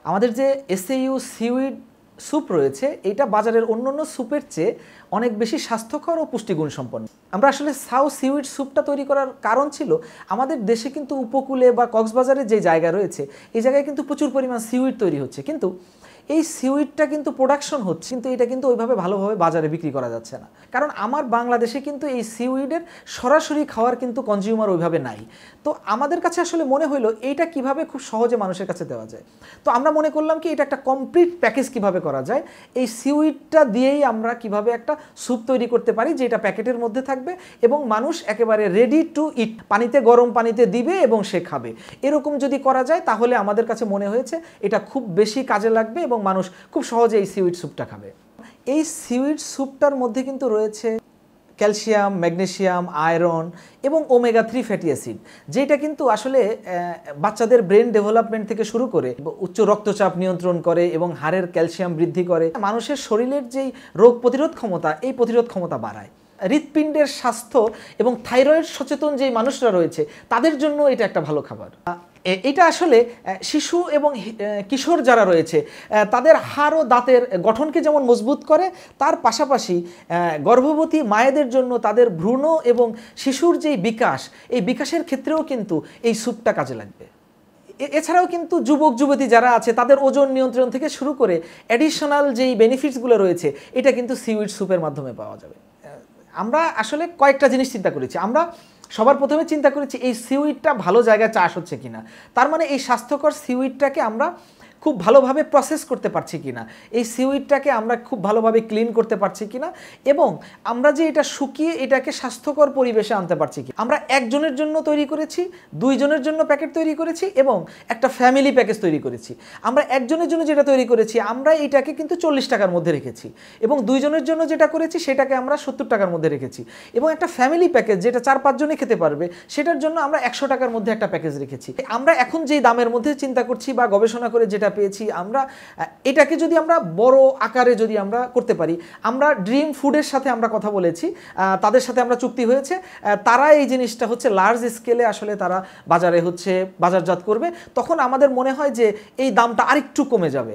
আমাদের যে এসএইউ seaweed soup রয়েছে এটা বাজারের অন্যান্য স্যুপের চেয়ে অনেক বেশি স্বাস্থ্যকর ও পুষ্টিগুণ সম্পন্ন। আমরা আসলে সাউ সিউইড স্যুপটা তৈরি করার কারণ ছিল আমাদের দেশে কিন্তু উপকূলে বা কক্সবাজারের যে জায়গা রয়েছে এই জায়গায় কিন্তু প্রচুর পরিমাণ সিউইড তৈরি হচ্ছে, কিন্তু এই সিউইডটা কিন্তু প্রোডাকশন হচ্ছে, কিন্তু এটা কিন্তু ওইভাবে ভালোভাবে বাজারে বিক্রি করা যাচ্ছে না। কারণ আমার বাংলাদেশে কিন্তু এই সিউইডের সরাসরি খাওয়ার কিন্তু কনজিউমার ওইভাবে নাই। তো আমাদের কাছে আসলে মনে হলো এইটা কিভাবে খুব সহজে মানুষের কাছে দেওয়া যায়। তো আমরা মনে করলাম কি এটা একটা কমপ্লিট প্যাকেজ কিভাবে করা যায়, এই সিউইডটা দিয়েই আমরা কিভাবে একটা স্যুপ তৈরি করতে পারি যেটা প্যাকেটের মধ্যে থাকবে এবং মানুষ একেবারে রেডি টু ইট, পানিতে গরম পানিতে দিবে এবং সে খাবে। এরকম যদি করা যায় তাহলে আমাদের কাছে মনে হয়েছে এটা খুব বেশি কাজে লাগবে এবং মানুষ খুব সহজে এই সিউইড স্যুপটা খাবে। এই সিউইড স্যুপটার মধ্যে কিন্তু রয়েছে ক্যালসিয়াম, ম্যাগনেসিয়াম, আয়রন এবং ওমেগা-3 ফ্যাটি অ্যাসিড, যেটা কিন্তু আসলে বাচ্চাদের ব্রেন ডেভেলপমেন্ট থেকে শুরু করে উচ্চ রক্তচাপ নিয়ন্ত্রণ করে এবং হাড়ের ক্যালসিয়াম বৃদ্ধি করে, মানুষের শরীরের যেই রোগ প্রতিরোধ ক্ষমতা এই প্রতিরোধ ক্ষমতা বাড়ায়। হৃৎপিণ্ডের স্বাস্থ্য এবং থাইরয়েড সচেতন যেই মানুষরা রয়েছে তাদের জন্য এটা একটা ভালো খাবার। এটা আসলে শিশু এবং কিশোর যারা রয়েছে তাদের হাড় ও দাঁতের গঠনকে যেমন মজবুত করে, তার পাশাপাশি গর্ভবতী মায়েদের জন্য তাদের ভ্রূণ এবং শিশুর যেই বিকাশ এই বিকাশের ক্ষেত্রেও কিন্তু এই স্যুপটা কাজে লাগবে। এছাড়াও কিন্তু যুবক যুবতী যারা আছে তাদের ওজন নিয়ন্ত্রণ থেকে শুরু করে অ্যাডিশনাল যেই বেনিফিটসগুলো রয়েছে এটা কিন্তু সিউইড স্যুপের মাধ্যমে পাওয়া যাবে। আমরা আসলে কয়েকটা জিনিস চিন্তা করেছি। আমরা সবার প্রথমে চিন্তা করেছি এই সিউইডটা ভালো জায়গায় চাষ হচ্ছে কিনা, তার মানে এই স্বাস্থ্যকর সিউইডটাকে আমরা খুব ভালোভাবে প্রসেস করতে পারছি কিনা, এই সিউইডটাকে আমরা খুব ভালোভাবে ক্লিন করতে পারছি কিনা, এবং আমরা যে এটা শুকিয়ে এটাকে স্বাস্থ্যকর পরিবেশে আনতে পারছি কি। আমরা একজনের জন্য তৈরি করেছি, দুইজনের জন্য প্যাকেট তৈরি করেছি এবং একটা ফ্যামিলি প্যাকেজ তৈরি করেছি। আমরা একজনের জন্য যেটা তৈরি করেছি আমরা এটাকে কিন্তু 40 টাকার মধ্যে রেখেছি এবং দুইজনের জন্য যেটা করেছি সেটাকে আমরা 70 টাকার মধ্যে রেখেছি, এবং একটা ফ্যামিলি প্যাকেজ যেটা 4-5 জনে খেতে পারবে সেটার জন্য আমরা 100 টাকার মধ্যে একটা প্যাকেজ রেখেছি। আমরা এখন যেই দামের মধ্যে চিন্তা করছি বা গবেষণা করে যেটা পেয়েছি, আমরা এটাকে যদি আমরা বড় আকারে যদি আমরা করতে পারি, আমরা ড্রিম ফুডের সাথে আমরা কথা বলেছি, তাদের সাথে আমরা চুক্তি হয়েছে, তারা এই জিনিসটা হচ্ছে লার্জ স্কেলে আসলে তারা বাজারে হচ্ছে বাজারজাত করবে। তখন আমাদের মনে হয় যে এই দামটা আরেকটু কমে যাবে।